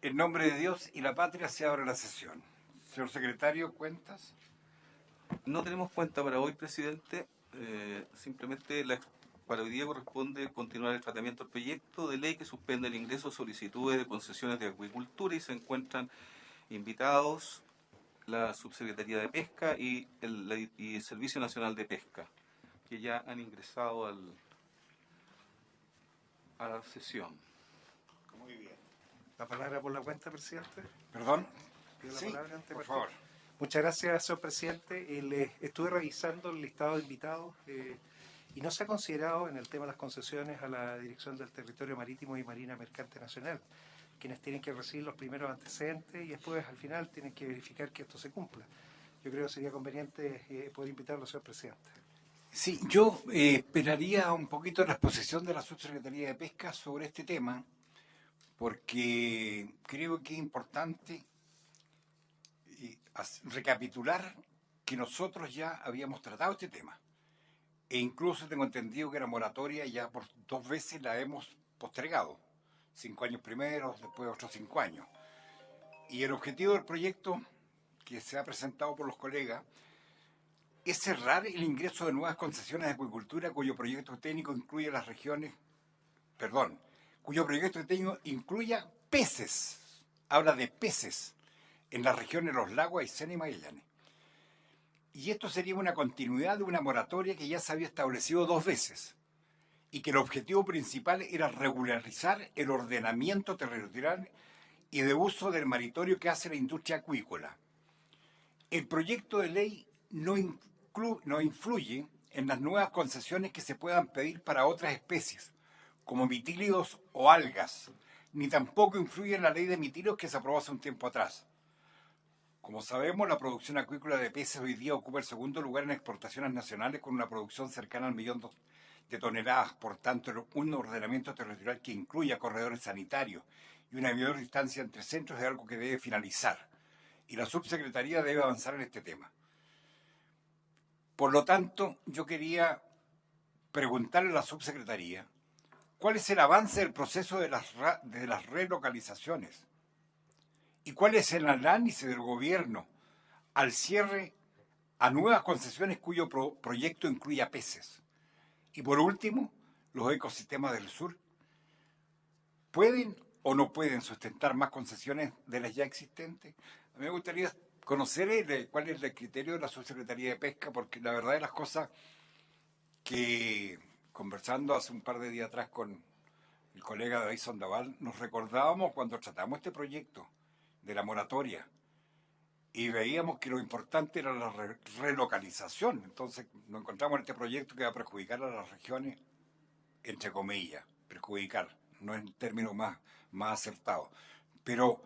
En nombre de Dios y la patria se abre la sesión. Señor secretario, ¿cuentas? No tenemos cuenta para hoy, presidente. Simplemente para hoy día corresponde continuar el tratamiento del proyecto de ley que suspende el ingreso de solicitudes de concesiones de acuicultura y se encuentran invitados la Subsecretaría de Pesca y el Servicio Nacional de Pesca, que ya han ingresado a la sesión. Muy bien. La palabra por la cuenta, presidente. ¿Perdón? Pido la Sí, palabra antes, por favor. Muchas gracias, señor presidente. Estuve revisando el listado de invitados y no se ha considerado en el tema de las concesiones a la Dirección del Territorio Marítimo y Marina Mercante Nacional, quienes tienen que recibir los primeros antecedentes y después, al final, tienen que verificar que esto se cumpla. Yo creo que sería conveniente poder invitarlo, señor presidente. Sí, yo esperaría un poquito la exposición de la Subsecretaría de Pesca sobre este tema, porque creo que es importante recapitular que nosotros ya habíamos tratado este tema. E incluso tengo entendido que la moratoria ya por 2 veces la hemos postergado. 5 años primero, después otros 5 años. Y el objetivo del proyecto que se ha presentado por los colegas es cerrar el ingreso de nuevas concesiones de acuicultura cuyo proyecto técnico incluye las regiones, cuyo proyecto técnico incluya peces, habla de peces, en las regiones de los lagos Aysén y Magallanes. Y esto sería una continuidad de una moratoria que ya se había establecido 2 veces y que el objetivo principal era regularizar el ordenamiento territorial y de uso del maritorio que hace la industria acuícola. El proyecto de ley no influye en las nuevas concesiones que se puedan pedir para otras especies, como mitílidos o algas, ni tampoco influye en la ley de mitílidos que se aprobó hace un tiempo atrás. Como sabemos, la producción acuícola de peces hoy día ocupa el segundo lugar en exportaciones nacionales con una producción cercana al 1.000.000 de toneladas. Por tanto, un ordenamiento territorial que incluya corredores sanitarios y una mayor distancia entre centros es algo que debe finalizar. Y la subsecretaría debe avanzar en este tema. Por lo tanto, yo quería preguntarle a la subsecretaría cuál es el avance del proceso de las relocalizaciones y cuál es el análisis del gobierno al cierre a nuevas concesiones cuyo proyecto incluya peces. Y por último, los ecosistemas del sur pueden o no pueden sustentar más concesiones de las ya existentes. A mí me gustaría conocer cuál es el criterio de la Subsecretaría de Pesca, porque la verdad de las cosas que conversando hace un par de días atrás con el colega David Sandoval, nos recordábamos cuando tratamos este proyecto de la moratoria y veíamos que lo importante era la relocalización. Entonces nos encontramos en este proyecto que va a perjudicar a las regiones, entre comillas, perjudicar, no es el término más acertado. Pero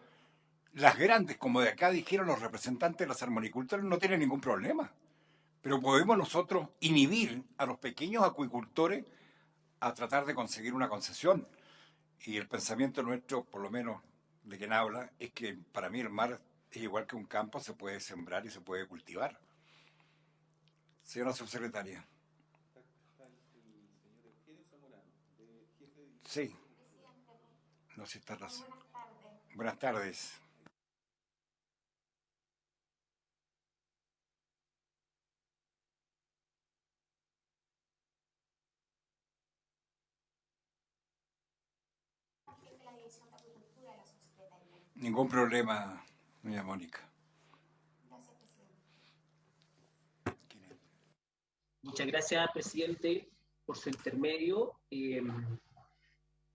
las grandes, como de acá dijeron los representantes de las salmonicultores, no tienen ningún problema. Pero podemos nosotros inhibir a los pequeños acuicultores a tratar de conseguir una concesión. Y el pensamiento nuestro, por lo menos de quien habla, es que para mí el mar es igual que un campo, se puede sembrar y se puede cultivar. Señora subsecretaria. Sí. No sé si está razón. Buenas tardes. Ningún problema, doña Mónica. Gracias, presidente. Muchas gracias, presidente, por su intermedio.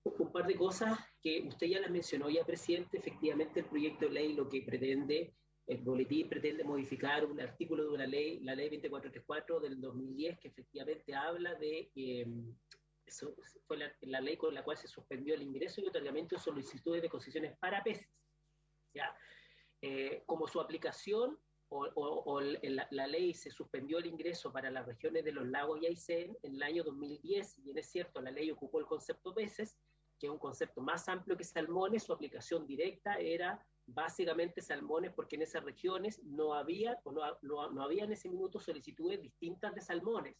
Un par de cosas que usted ya las mencionó ya, presidente. Efectivamente, el proyecto de ley lo que pretende, el boletín pretende modificar un artículo de una ley, la ley 2434 del 2010, que efectivamente habla de... eso fue la ley con la cual se suspendió el ingreso y otorgamiento de solicitudes de concesiones para peces. ¿Ya? Como su aplicación la ley se suspendió el ingreso para las regiones de los lagos y Aysén en el año 2010, y bien es cierto, la ley ocupó el concepto peces, que es un concepto más amplio que salmones. Su aplicación directa era básicamente salmones, porque en esas regiones no había en ese minuto solicitudes distintas de salmones.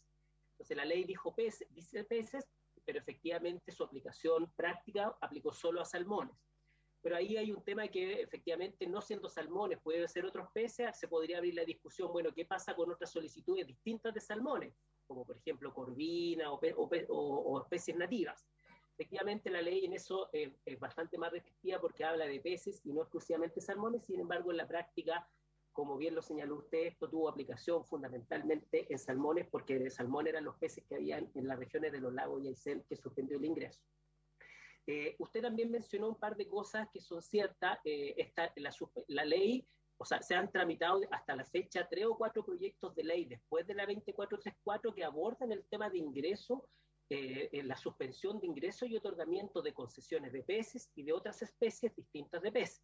Entonces la ley dice peces, pero efectivamente su aplicación práctica aplicó solo a salmones. Pero ahí hay un tema que efectivamente, no siendo salmones, puede ser otros peces, se podría abrir la discusión, bueno, ¿qué pasa con otras solicitudes distintas de salmones? Como por ejemplo corvina o especies nativas. Efectivamente, la ley en eso es bastante más restrictiva porque habla de peces y no exclusivamente salmones. Sin embargo, en la práctica, como bien lo señaló usted, esto tuvo aplicación fundamentalmente en salmones, porque de salmón eran los peces que habían en las regiones de los lagos y Aysén que suspendió el ingreso. Usted también mencionó un par de cosas que son ciertas. La ley, o sea, se han tramitado hasta la fecha 3 o 4 proyectos de ley después de la 2434 que abordan el tema de ingreso, en la suspensión de ingreso y otorgamiento de concesiones de peces y de otras especies distintas de peces.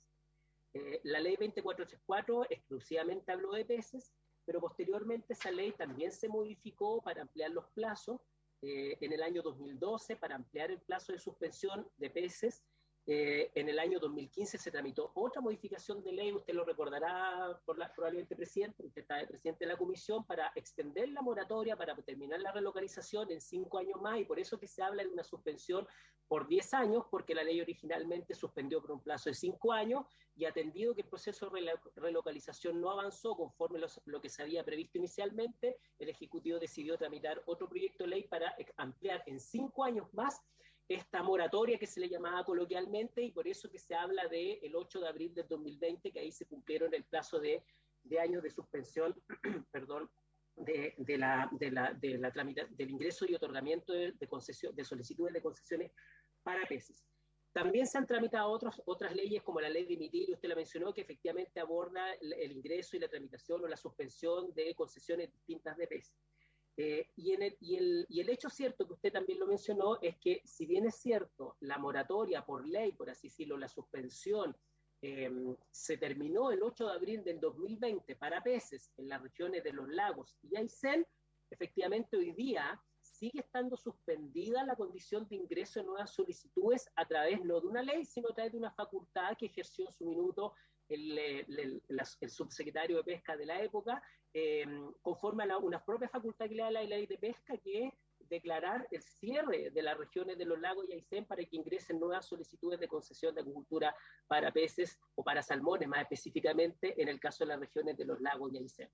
La ley 2434 exclusivamente habló de peces, pero posteriormente esa ley también se modificó para ampliar los plazos en el año 2012 para ampliar el plazo de suspensión de peces. En el año 2015 se tramitó otra modificación de ley, usted lo recordará probablemente, presidente, usted está de presidente de la comisión, para extender la moratoria, para terminar la relocalización en 5 años más, y por eso que se habla de una suspensión por 10 años, porque la ley originalmente suspendió por un plazo de 5 años, y atendido que el proceso de relocalización no avanzó conforme lo que se había previsto inicialmente, el Ejecutivo decidió tramitar otro proyecto de ley para ampliar en 5 años más esta moratoria que se le llamaba coloquialmente, y por eso que se habla del 8 de abril del 2020, que ahí se cumplieron el plazo de años de suspensión, perdón, del ingreso y otorgamiento de solicitudes de concesiones para peces. También se han tramitado otras leyes, como la ley de emitir, usted la mencionó, que efectivamente aborda el ingreso y la tramitación o la suspensión de concesiones distintas de peces. Y el hecho cierto que usted también lo mencionó es que, si bien es cierto, la moratoria por ley, por así decirlo, la suspensión, se terminó el 8 de abril del 2020 para peces en las regiones de los lagos y Aysén, efectivamente hoy día sigue estando suspendida la condición de ingreso de nuevas solicitudes a través no de una ley, sino a través de una facultad que ejerció en su minuto el subsecretario de Pesca de la época, conforme a una propia facultad que le da la ley de pesca, que es declarar el cierre de las regiones de los lagos y Aysén para que ingresen nuevas solicitudes de concesión de acuicultura para peces o para salmones, más específicamente en el caso de las regiones de los lagos y Aysén.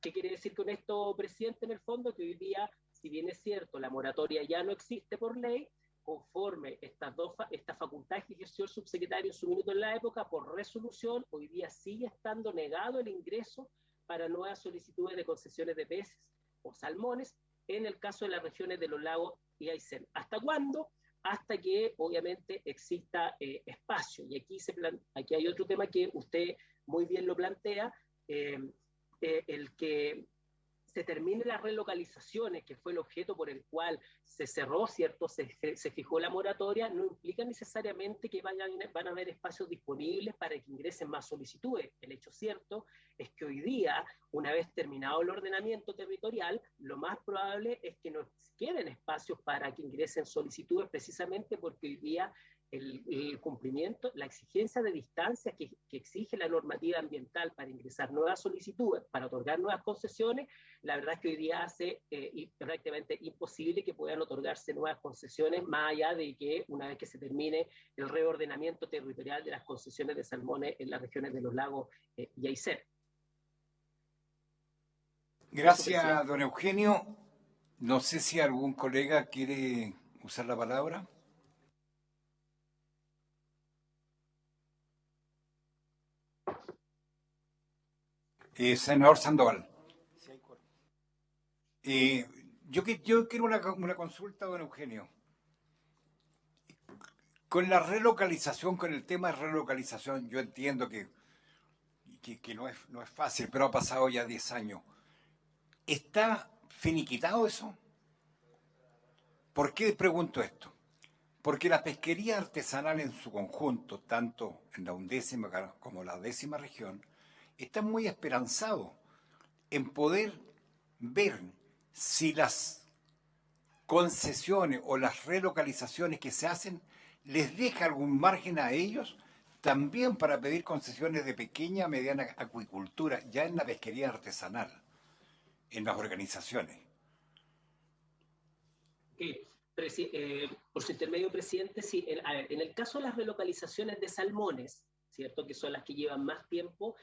¿Qué quiere decir con esto, presidente? En el fondo, que hoy día, si bien es cierto, la moratoria ya no existe por ley, conforme esta facultad que ejerció el subsecretario en su minuto en la época, por resolución, hoy día sigue estando negado el ingreso para nuevas solicitudes de concesiones de peces o salmones en el caso de las regiones de los lagos y Aysén. ¿Hasta cuándo? Hasta que obviamente exista espacio. Y aquí hay otro tema que usted muy bien lo plantea, el que se terminen las relocalizaciones, que fue el objeto por el cual se cerró, ¿cierto? Se fijó la moratoria, no implica necesariamente que van a haber espacios disponibles para que ingresen más solicitudes. El hecho cierto es que hoy día, una vez terminado el ordenamiento territorial, lo más probable es que no queden espacios para que ingresen solicitudes, precisamente porque hoy día el cumplimiento, la exigencia de distancia que exige la normativa ambiental para ingresar nuevas solicitudes, para otorgar nuevas concesiones, la verdad es que hoy día hace prácticamente imposible que puedan otorgarse nuevas concesiones, más allá de que una vez que se termine el reordenamiento territorial de las concesiones de salmones en las regiones de los lagos y Aysén. Gracias, don Eugenio. No sé si algún colega quiere usar la palabra. Senador Sandoval. Yo quiero una consulta, don Eugenio. Con la relocalización, con el tema de relocalización, yo entiendo que no es fácil, pero ha pasado ya 10 años. ¿Está finiquitado eso? ¿Por qué pregunto esto? Porque la pesquería artesanal en su conjunto, tanto en la 11ª como la 10ª región, está muy esperanzado en poder ver si las concesiones o las relocalizaciones que se hacen les deja algún margen a ellos también para pedir concesiones de pequeña, mediana acuicultura, ya en la pesquería artesanal, en las organizaciones. Por su intermedio, presidente, sí, a ver, en el caso de las relocalizaciones de salmones, ¿cierto? Que son las que llevan más tiempo,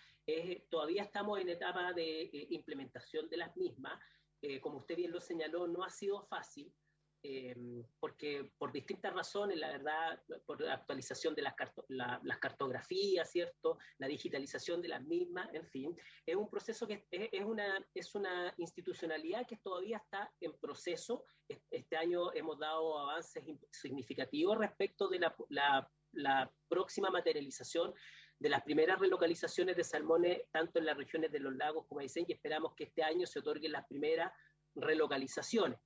todavía estamos en etapa de implementación de las mismas. Como usted bien lo señaló, no ha sido fácil, porque por distintas razones, la verdad, por la actualización de las cartografías, ¿cierto? La digitalización de las mismas, en fin, es un proceso que es una institucionalidad que todavía está en proceso. Este año hemos dado avances significativos respecto de la próxima materialización de las primeras relocalizaciones de salmones, tanto en las regiones de los lagos como Aysén, y esperamos que este año se otorguen las primeras relocalizaciones.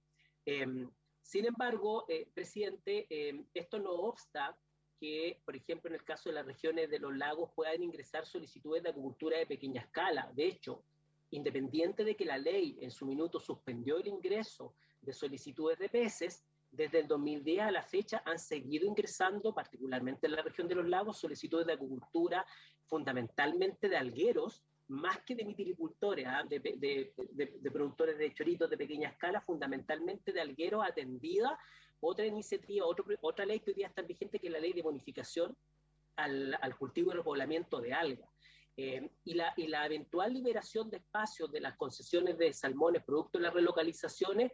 Sin embargo, presidente, esto no obsta que, por ejemplo, en el caso de las regiones de los lagos puedan ingresar solicitudes de acuicultura de pequeña escala. De hecho, independiente de que la ley en su minuto suspendió el ingreso de solicitudes de peces, desde el 2010 a la fecha han seguido ingresando, particularmente en la región de los lagos, solicitudes de acuicultura fundamentalmente de algueros, más que de mitilicultores, de productores de choritos de pequeña escala, fundamentalmente de algueros, atendida otra iniciativa, otra ley que hoy día está vigente, que es la ley de bonificación al cultivo y repoblamiento de algas. Y la eventual liberación de espacios de las concesiones de salmones producto de las relocalizaciones,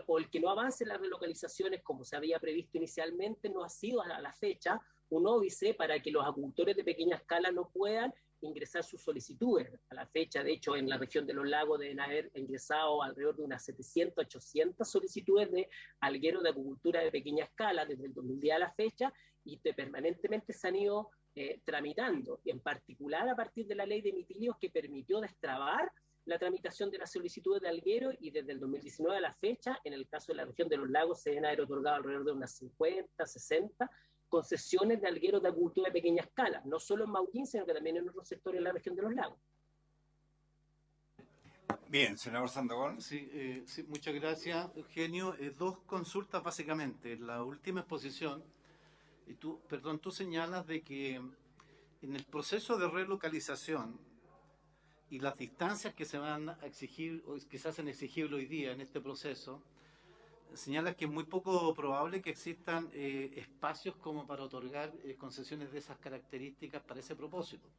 o el que no avance en las relocalizaciones como se había previsto inicialmente, no ha sido a la fecha un óbice para que los acuicultores de pequeña escala no puedan ingresar sus solicitudes. A la fecha, de hecho, en la región de los lagos deben haber ingresado alrededor de unas 700, 800 solicitudes de algueros de acuicultura de pequeña escala desde el 2010 a la fecha, y permanentemente se han ido tramitando, en particular a partir de la ley de mitilios, que permitió destrabar la tramitación de las solicitudes de alguero, y desde el 2019 a la fecha, en el caso de la región de los lagos, se deben haber otorgado alrededor de unas 50, 60 concesiones de algueros de acuicultura de pequeña escala, no solo en Mauquín, sino que también en otros sectores de la región de los lagos. Bien, senador Sandoval. Sí, sí, muchas gracias, Eugenio. Dos consultas básicamente. La última exposición, y tú señalas de que en el proceso de relocalización y las distancias que se van a exigir, o que se hacen exigibles hoy día en este proceso, señala que es muy poco probable que existan espacios como para otorgar concesiones de esas características para ese propósito.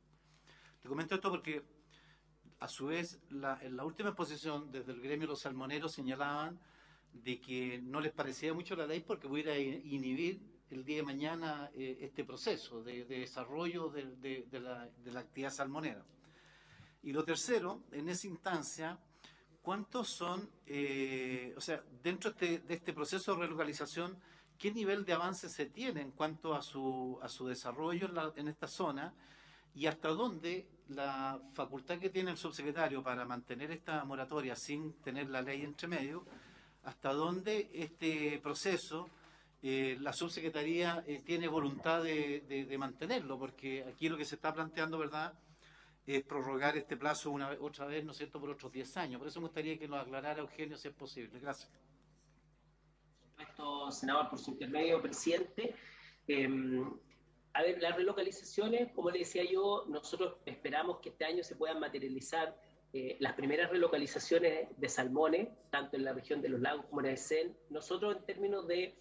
Te comento esto porque, a su vez, en la última exposición, desde el gremio de los salmoneros señalaban de que no les parecía mucho la ley porque pudiera inhibir el día de mañana este proceso de desarrollo de la actividad salmonera. Y lo tercero, en esa instancia, ¿cuántos son, dentro de este proceso de relocalización, qué nivel de avance se tiene en cuanto a su desarrollo en esta zona, y hasta dónde la facultad que tiene el subsecretario para mantener esta moratoria sin tener la ley entre medio, hasta dónde este proceso la subsecretaría tiene voluntad de mantenerlo? Porque aquí lo que se está planteando, ¿verdad?, es prorrogar este plazo otra vez, ¿no es cierto?, por otros 10 años. Por eso me gustaría que nos aclarara, Eugenio, si es posible. Gracias. Por senador, por su intermedio, presidente. A ver, las relocalizaciones, como le decía yo, nosotros esperamos que este año se puedan materializar las primeras relocalizaciones de salmones, tanto en la región de los lagos como en Aysén. Nosotros, en términos de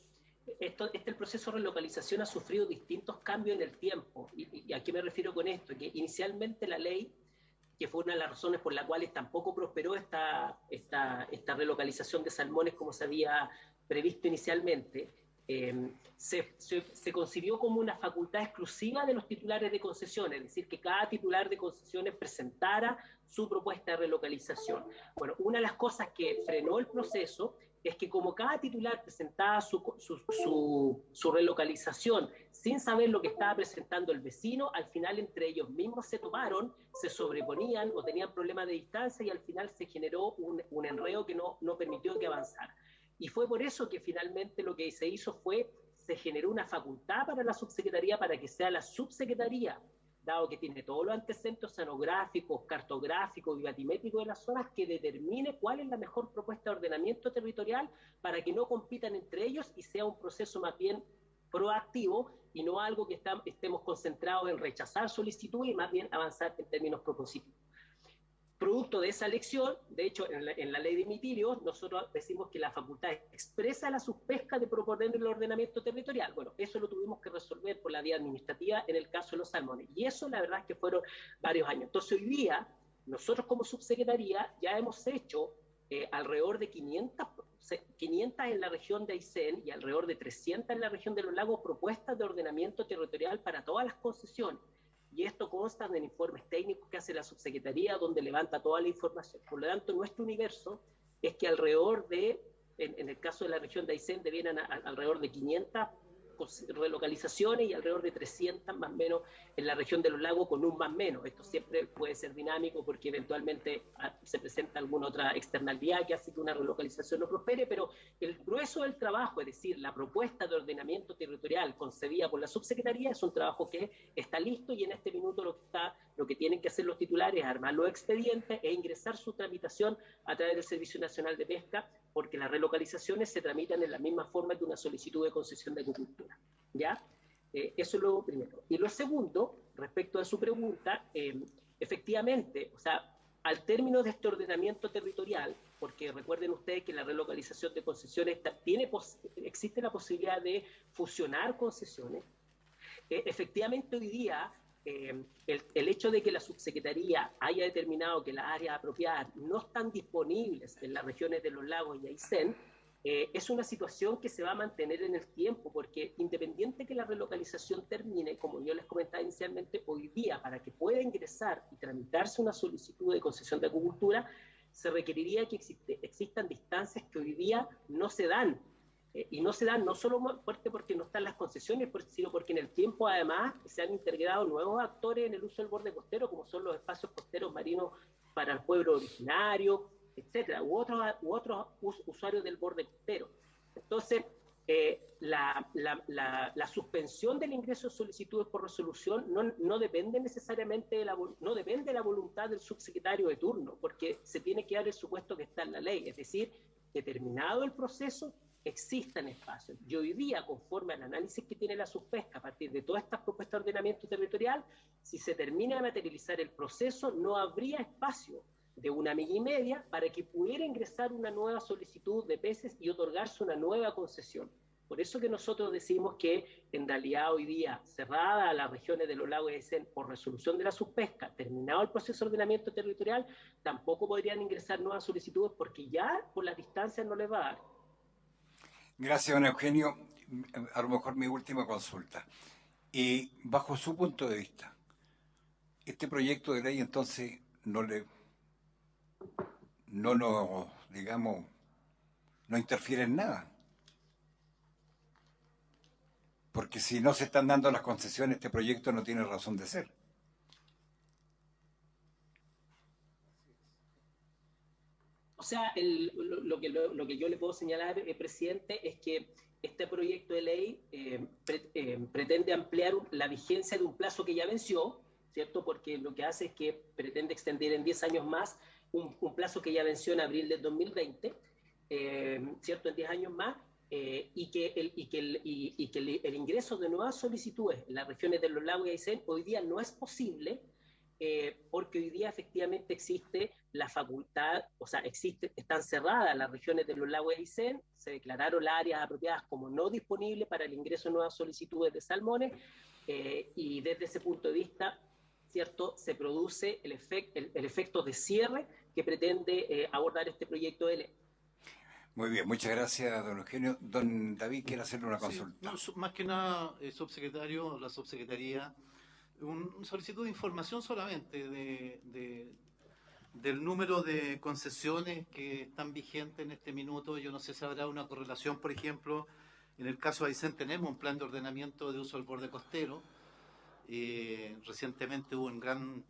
el proceso de relocalización ha sufrido distintos cambios en el tiempo. ¿Y a qué me refiero con esto? Que inicialmente la ley, que fue una de las razones por las cuales tampoco prosperó esta relocalización de salmones como se había previsto inicialmente, se concibió como una facultad exclusiva de los titulares de concesiones, es decir, que cada titular de concesiones presentara su propuesta de relocalización. Bueno, una de las cosas que frenó el proceso es que como cada titular presentaba su relocalización sin saber lo que estaba presentando el vecino, al final entre ellos mismos se toparon, se sobreponían o tenían problemas de distancia, y al final se generó un enredo que no permitió que avanzara. Y fue por eso que finalmente lo que se hizo se generó una facultad para la subsecretaría, para que sea la subsecretaría, dado que tiene todos los antecedentes oceanográficos, cartográficos y batimétricos de las zonas, que determine cuál es la mejor propuesta de ordenamiento territorial para que no compitan entre ellos y sea un proceso más bien proactivo y no algo que estemos concentrados en rechazar solicitudes, y más bien avanzar en términos propositivos. Producto de esa elección, de hecho, en la ley de mitilios, nosotros decimos que la facultad expresa la subpesca de proponer el ordenamiento territorial. Bueno, eso lo tuvimos que resolver por la vía administrativa en el caso de los salmones. Y eso, la verdad, es que fueron varios años. Entonces, hoy día, nosotros como subsecretaría ya hemos hecho alrededor de 500 en la región de Aysén y alrededor de 300 en la región de los lagos propuestas de ordenamiento territorial para todas las concesiones. Y esto consta en informes técnicos que hace la subsecretaría, donde levanta toda la información. Por lo tanto, nuestro universo es que alrededor de, en el caso de la región de Aysén, debieran alrededor de 500 relocalizaciones y alrededor de 300 más o menos en la región de los lagos con un más menos. Esto siempre puede ser dinámico porque eventualmente se presenta alguna otra externalidad que hace que una relocalización no prospere, pero el grueso del trabajo, es decir, la propuesta de ordenamiento territorial concebida por la subsecretaría, es un trabajo que está listo y en este minuto lo que tienen que hacer los titulares es armar los expedientes e ingresar su tramitación a través del Servicio Nacional de Pesca, porque las relocalizaciones se tramitan en la misma forma que una solicitud de concesión de acuicultura. ¿Ya? Eso es lo primero. Y lo segundo, respecto a su pregunta, efectivamente, o sea, al término de este ordenamiento territorial, porque recuerden ustedes que la relocalización de concesiones existe la posibilidad de fusionar concesiones, efectivamente hoy día el hecho de que la subsecretaría haya determinado que las áreas apropiadas no están disponibles en las regiones de los lagos y Aysén, es una situación que se va a mantener en el tiempo, porque independiente que la relocalización termine, como yo les comentaba inicialmente, hoy día para que pueda ingresar y tramitarse una solicitud de concesión de acuicultura, se requeriría que existan distancias que hoy día no se dan. Y no se dan no solo porque no están las concesiones, sino porque en el tiempo además se han integrado nuevos actores en el uso del borde costero, como son los espacios costeros marinos para el pueblo originario, etcétera, u otros usuarios del borde costero. Entonces, la suspensión del ingreso de solicitudes por resolución no depende necesariamente no depende de la voluntad del subsecretario de turno, porque se tiene que dar el supuesto que está en la ley, es decir, que terminado el proceso, existan espacios. Y hoy día, conforme al análisis que tiene la subpesca a partir de todas estas propuestas de ordenamiento territorial, si se termina de materializar el proceso, no habría espacio de 1,5 millas para que pudiera ingresar una nueva solicitud de peces y otorgarse una nueva concesión. Por eso que nosotros decimos que en realidad hoy día, cerrada las regiones de los lagos de Aysén por resolución de la subpesca, terminado el proceso de ordenamiento territorial, tampoco podrían ingresar nuevas solicitudes porque ya por las distancias no les va a dar. Gracias, don Eugenio. A lo mejor mi última consulta. Y bajo su punto de vista, este proyecto de ley entonces no interfiere en nada. Porque si no se están dando las concesiones, este proyecto no tiene razón de ser. O sea, lo que yo le puedo señalar, presidente, es que este proyecto de ley pretende ampliar la vigencia de un plazo que ya venció, ¿cierto? Porque lo que hace es que pretende extender en 10 años más un plazo que ya venció en abril del 2020, ¿cierto? En 10 años más, y que el ingreso de nuevas solicitudes en las regiones de los lagos y Aysén hoy día no es posible, porque hoy día efectivamente existe la facultad, o sea, están cerradas las regiones de los lagos de Aysén, se declararon las áreas apropiadas como no disponibles para el ingreso de nuevas solicitudes de salmones, y desde ese punto de vista, ¿cierto?, se produce el efecto de cierre que pretende abordar este proyecto de ley. Muy bien, muchas gracias, don Eugenio. Don David quiere hacerle una consulta. Sí, más que nada, subsecretario, la subsecretaría, una solicitud de información solamente del número de concesiones que están vigentes en este minuto. Yo no sé si habrá una correlación, por ejemplo, en el caso de Aysén tenemos un plan de ordenamiento de uso del borde costero. Recientemente hubo un gran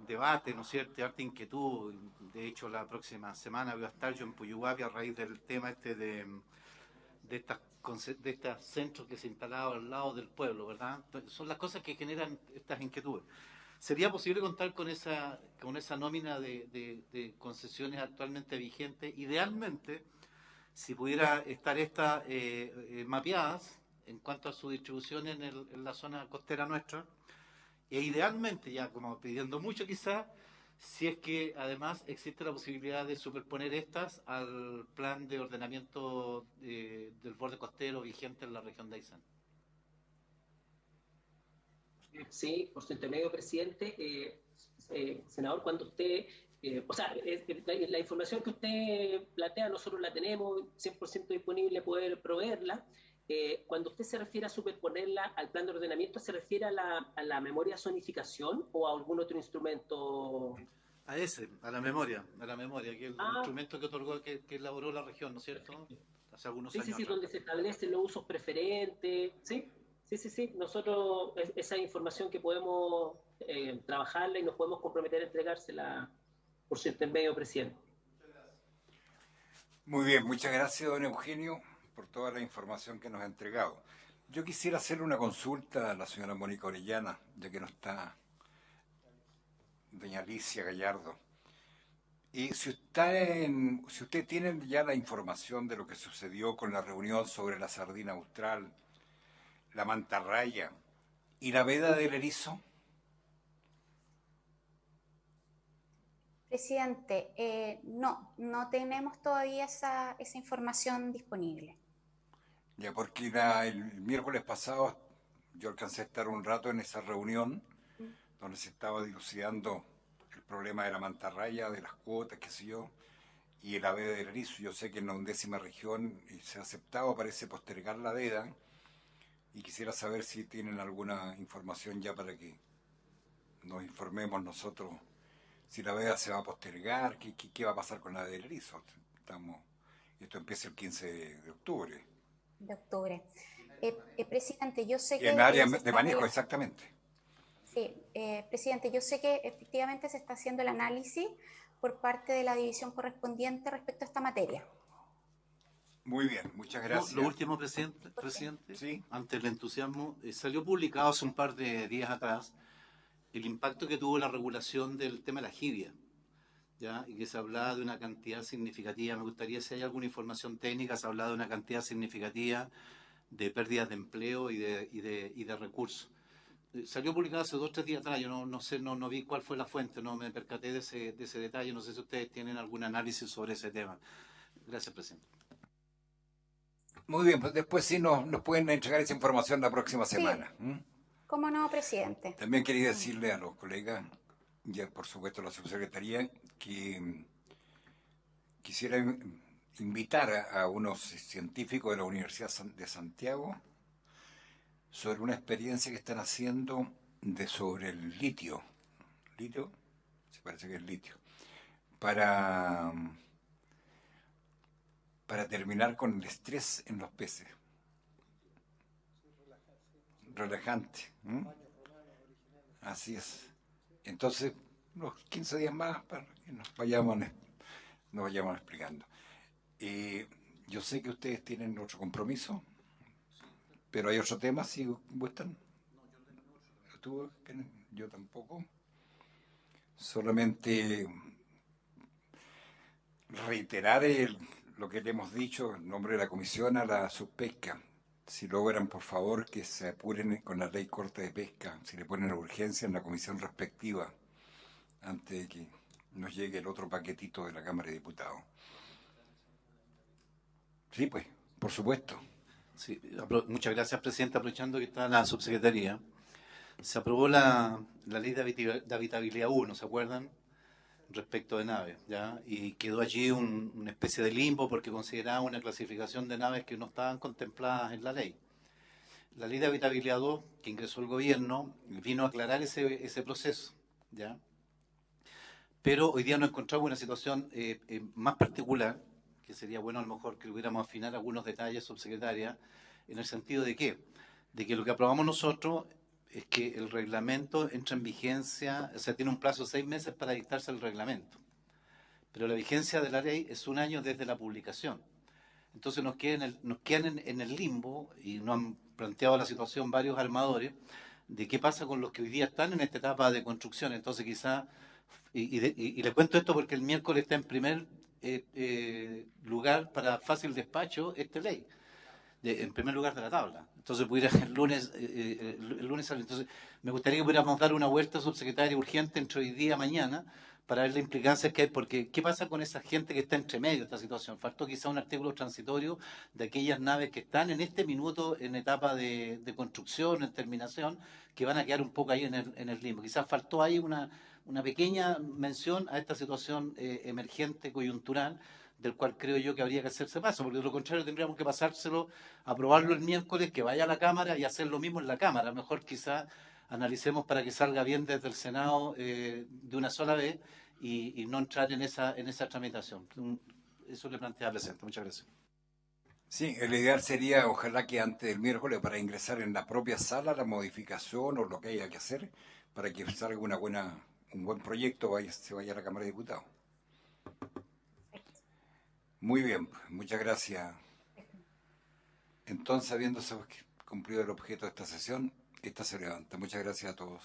debate, ¿no es cierto?, harta inquietud. De hecho, la próxima semana voy a estar yo en Puyuhuapi a raíz del tema de estos centros que se instalaban al lado del pueblo, ¿verdad? Entonces, son las cosas que generan estas inquietudes. ¿Sería posible contar con esa nómina de concesiones actualmente vigentes? Idealmente, si pudiera estar estas mapeadas en cuanto a su distribución en la zona costera nuestra, e idealmente, ya como pidiendo mucho quizás, si es que además existe la posibilidad de superponer estas al plan de ordenamiento del borde costero vigente en la región de Aysén. Sí, por su intermedio, presidente. Senador, cuando usted, la información que usted plantea, nosotros la tenemos 100% disponible, poder proveerla. Cuando usted se refiere a superponerla al plan de ordenamiento, ¿se refiere a la memoria zonificación o a algún otro instrumento? A la memoria, que es el instrumento que otorgó, que elaboró la región, ¿no es cierto? Hace algunos Sí, años sí, sí, atrás. donde se establecen los usos preferentes, ¿sí? Sí, sí, sí. Nosotros, esa información que podemos trabajarla y nos podemos comprometer a entregársela por su intermedio, presidente. Muy bien, muchas gracias, don Eugenio, por toda la información que nos ha entregado. Yo quisiera hacerle una consulta a la señora Mónica Orellana, ya que no está doña Alicia Gallardo. Y si usted tiene ya la información de lo que sucedió con la reunión sobre la sardina austral, la mantarraya y la veda del erizo. Presidente, no tenemos todavía esa información disponible. Ya, porque el miércoles pasado yo alcancé a estar un rato en esa reunión donde se estaba dilucidando el problema de la mantarraya, de las cuotas, qué sé yo, y el veda del erizo. Yo sé que en la 11ª región se ha aceptado, parece, postergar la veda, y quisiera saber si tienen alguna información ya para que nos informemos nosotros si la veda se va a postergar, qué va a pasar con la del erizo. Esto empieza el 15 de octubre. De octubre. Presidente, yo sé Y que... en área de manejo, exactamente. Sí, presidente, yo sé que efectivamente se está haciendo el análisis por parte de la división correspondiente respecto a esta materia. Muy bien, muchas gracias. Lo último, presidente, ¿Sí? ante el entusiasmo, salió publicado hace un par de días atrás el impacto que tuvo la regulación del tema de la jibia, ¿ya? Y que se hablaba de una cantidad significativa, me gustaría si hay alguna información técnica, se hablaba de una cantidad significativa de pérdidas de empleo y de recursos. Salió publicado hace 2 o 3 días atrás, yo no sé, no vi cuál fue la fuente, no me percaté de ese detalle, no sé si ustedes tienen algún análisis sobre ese tema. Gracias, presidente. Muy bien, pues después sí nos pueden entregar esa información la próxima semana. ¿Cómo no, presidente? También quería decirle a los colegas, ya por supuesto a la subsecretaría, que quisiera invitar a unos científicos de la Universidad de Santiago sobre una experiencia que están haciendo sobre el litio. ¿Litio? Se parece que es litio. Para terminar con el estrés en los peces. Relajante. Así es. Entonces, unos 15 días más para que nos vayamos explicando. Yo sé que ustedes tienen otro compromiso, pero hay otro tema, si gustan. ¿Tú? Yo tampoco. Solamente reiterar lo que le hemos dicho en nombre de la comisión a la subpesca. Si logran, por favor, que se apuren con la ley corta de pesca, si le ponen urgencia en la comisión respectiva, antes de que nos llegue el otro paquetito de la Cámara de Diputados. Sí, pues, por supuesto. Sí, muchas gracias, presidente. Aprovechando que está la subsecretaría, se aprobó la ley de habitabilidad 1, ¿se acuerdan? Respecto de naves, ¿ya? Y quedó allí una especie de limbo porque consideraba una clasificación de naves que no estaban contempladas en la ley. La ley de habitabilidad 2, que ingresó el gobierno, vino a aclarar ese proceso, ¿ya? Pero hoy día nos encontramos en una situación más particular, que sería bueno a lo mejor que hubiéramos afinar algunos detalles, subsecretaria, en el sentido de que lo que aprobamos nosotros es que el reglamento entra en vigencia, o sea, tiene un plazo de 6 meses para dictarse el reglamento. Pero la vigencia de la ley es 1 año desde la publicación. Entonces nos quedan en el limbo, y nos han planteado la situación varios armadores, de qué pasa con los que hoy día están en esta etapa de construcción. Entonces quizá, y le cuento esto porque el miércoles está en primer lugar para fácil despacho esta ley. En primer lugar de la tabla. Entonces pudiera el lunes sale. Entonces me gustaría que pudiéramos dar una vuelta, subsecretaria, urgente entre hoy día y mañana para ver la implicancia que hay, porque ¿qué pasa con esa gente que está entre medio de esta situación? Faltó quizá un artículo transitorio de aquellas naves que están en este minuto en etapa de construcción, en terminación, que van a quedar un poco ahí en el limbo. Quizás faltó ahí una pequeña mención a esta situación emergente, coyuntural, del cual creo yo que habría que hacerse paso, porque de lo contrario tendríamos que pasárselo, aprobarlo el miércoles, que vaya a la Cámara y hacer lo mismo en la Cámara. Mejor quizá analicemos para que salga bien desde el Senado de una sola vez y no entrar en esa tramitación. Eso le plantea al presidente. Muchas gracias. Sí, el ideal sería, ojalá que antes del miércoles, para ingresar en la propia sala la modificación o lo que haya que hacer, para que salga un buen proyecto, se vaya a la Cámara de Diputados. Muy bien, pues, muchas gracias. Entonces, habiéndose cumplido el objeto de esta sesión, esta se levanta. Muchas gracias a todos.